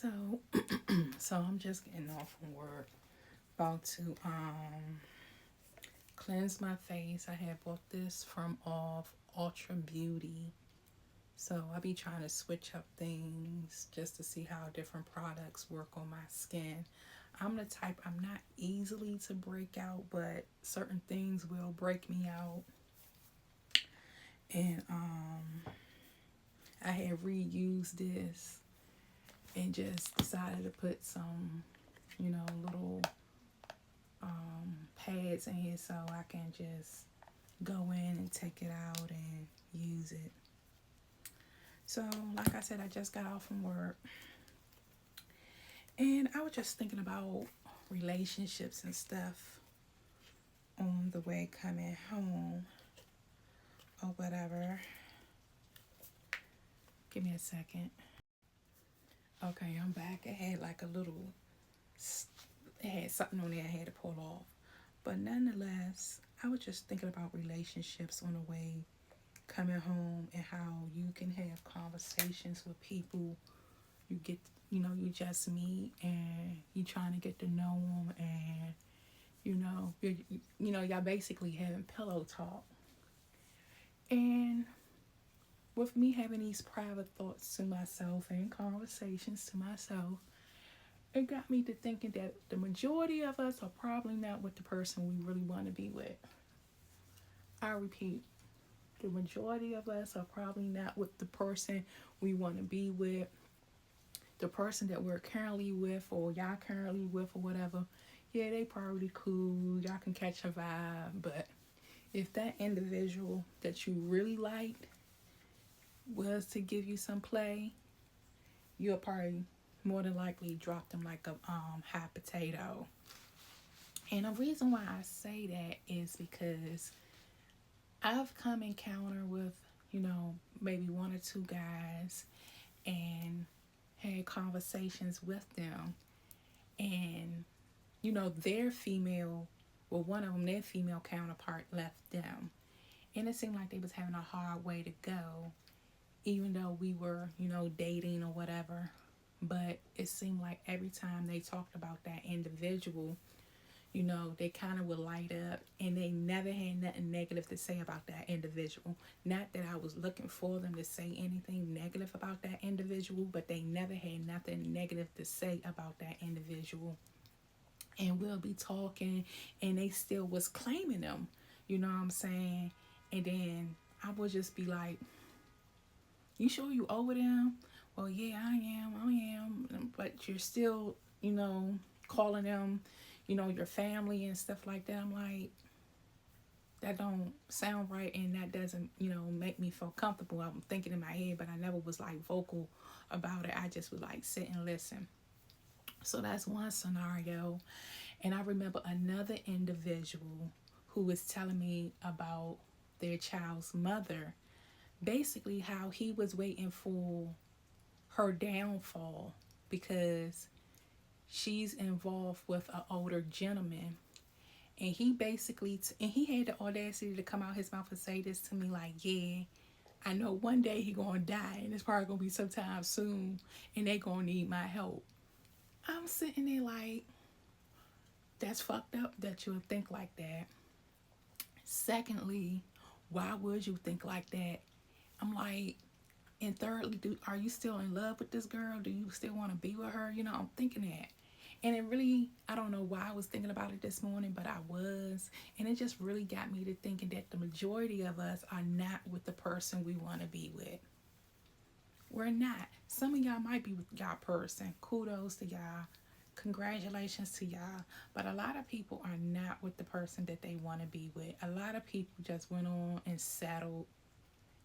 So, so I'm just getting off from work, about to cleanse my face. I had bought this from off Ultra Beauty. So I be trying to switch up things just to see how different products work on my skin. I'm the type, I'm not easily to break out, but certain things will break me out. And I had reused this and just decided to put some, little pads in here so I can just go in and take it out and use it. So, like I said, I just got off from work and I was just thinking about relationships and stuff on the way coming home or whatever. Give me a second. Okay, I'm back. It had like a little, it had something on there I had to pull off. But nonetheless, I was just thinking about relationships on the way coming home and how you can have conversations with people you get, you just meet and you trying to get to know them, and y'all basically having pillow talk. And with me having these private thoughts to myself and conversations to myself, it got me to thinking that the majority of us are probably not with the person we really want to be with. I repeat, the majority of us are probably not with the person we want to be with. The person that we're currently with, or y'all currently with, or whatever, yeah, they probably cool. Y'all can catch a vibe. But if that individual that you really liked was to give you some play, you'll probably more than likely drop them like a hot potato. And the reason why I say that is because I've come encounter with, maybe one or two guys and had conversations with them, and their female, well, one of them, their female counterpart left them, and it seemed like they was having a hard way to go, even though we were dating or whatever. But it seemed like every time they talked about that individual, they kind of would light up, and they never had nothing negative to say about that individual. Not that I was looking for them to say anything negative about that individual, but they never had nothing negative to say about that individual. And we'll be talking, and they still was claiming them, you know what I'm saying? And then I would just be like, you sure you over them? Well, yeah, I am. But you're still, calling them, your family and stuff like that. I'm like, that don't sound right, and that doesn't, make me feel comfortable. I'm thinking in my head, but I never was like vocal about it. I just would like sit and listen. So that's one scenario. And I remember another individual who was telling me about their child's mother, basically how he was waiting for her downfall because she's involved with an older gentleman. And he basically, and he had the audacity to come out his mouth and say this to me like, yeah, I know one day he gonna die, and it's probably gonna be sometime soon, and they gonna need my help. I'm sitting there like, that's fucked up that you would think like that. Secondly, why would you think like that? I'm like, and thirdly, are you still in love with this girl? Do you still want to be with her? I'm thinking that. And it really, I don't know why I was thinking about it this morning, but I was. And it just really got me to thinking that the majority of us are not with the person we want to be with. We're not. Some of y'all might be with y'all person. Kudos to y'all. Congratulations to y'all. But a lot of people are not with the person that they want to be with. A lot of people just went on and settled.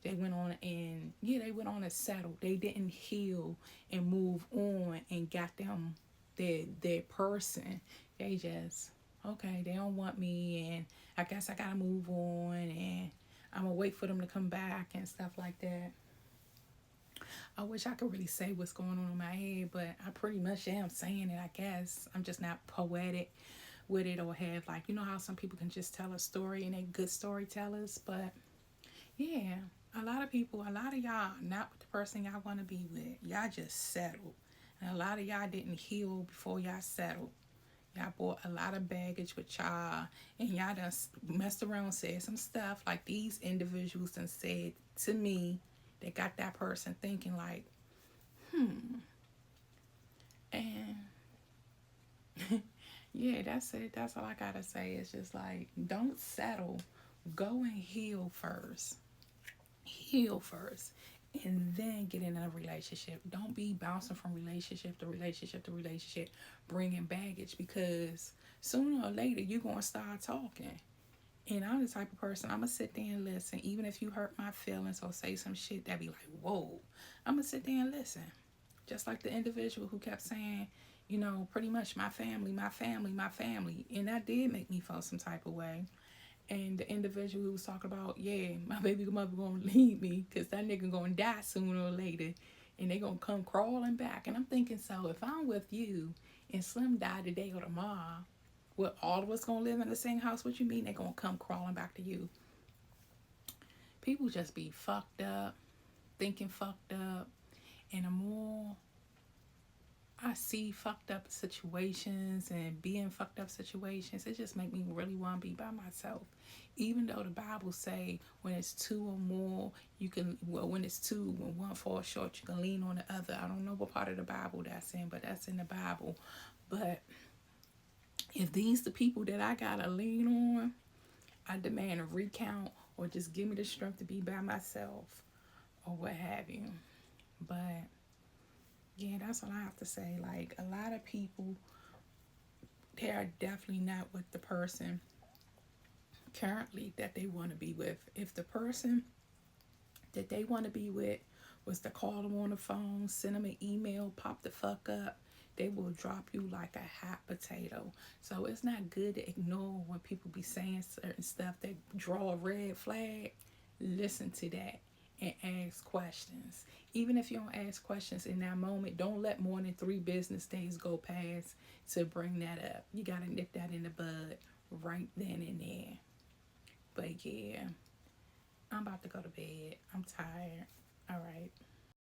They went on and, yeah, they went on and settled. They didn't heal and move on and got them their person. They just, okay, they don't want me, and I guess I gotta move on, and I'm gonna wait for them to come back and stuff like that. I wish I could really say what's going on in my head, but I pretty much am saying it, I guess. I'm just not poetic with it, or have like, how some people can just tell a story and they good storytellers. But yeah, a lot of people, a lot of y'all not with the person y'all want to be with. Y'all just settled. And a lot of y'all didn't heal before y'all settled. Y'all brought a lot of baggage with y'all, and y'all done messed around and said some stuff like these individuals done said to me that got that person thinking like, and yeah, that's it. That's all I gotta say. It's just like, don't settle. Go and heal first. Heal first. And then get in a relationship. Don't be bouncing from relationship to relationship to relationship, bringing baggage, because sooner or later you're going to start talking. And I'm the type of person, I'm going to sit there and listen. Even if you hurt my feelings or say some shit that be like, whoa, I'm going to sit there and listen. Just like the individual who kept saying, pretty much my family, my family, my family. And that did make me feel some type of way. And the individual who was talking about, yeah, my baby mother gonna leave me because that nigga gonna die sooner or later, and they gonna come crawling back. And I'm thinking, so if I'm with you and Slim die today or tomorrow, well, all of us gonna live in the same house? What you mean they gonna come crawling back to you? People just be fucked up, thinking fucked up, and the more I see fucked up situations and be in fucked up situations, it just make me really want to be by myself. Even though the Bible say when it's two or more, you can, well, when it's two, when one falls short, you can lean on the other. I don't know what part of the Bible that's in, but that's in the Bible. But if these the people that I gotta lean on, I demand a recount or just give me the strength to be by myself or what have you. But yeah, that's all I have to say. Like, a lot of people, they are definitely not with the person currently that they want to be with. If the person that they want to be with was to call them on the phone, send them an email, pop the fuck up, they will drop you like a hot potato. So it's not good to ignore when people be saying certain stuff that draw a red flag. Listen to that and ask questions. Even if you don't ask questions in that moment, don't let more than 3 business days go past to bring that up. You got to nip that in the bud right then and there. But yeah, I'm about to go to bed. I'm tired. All right.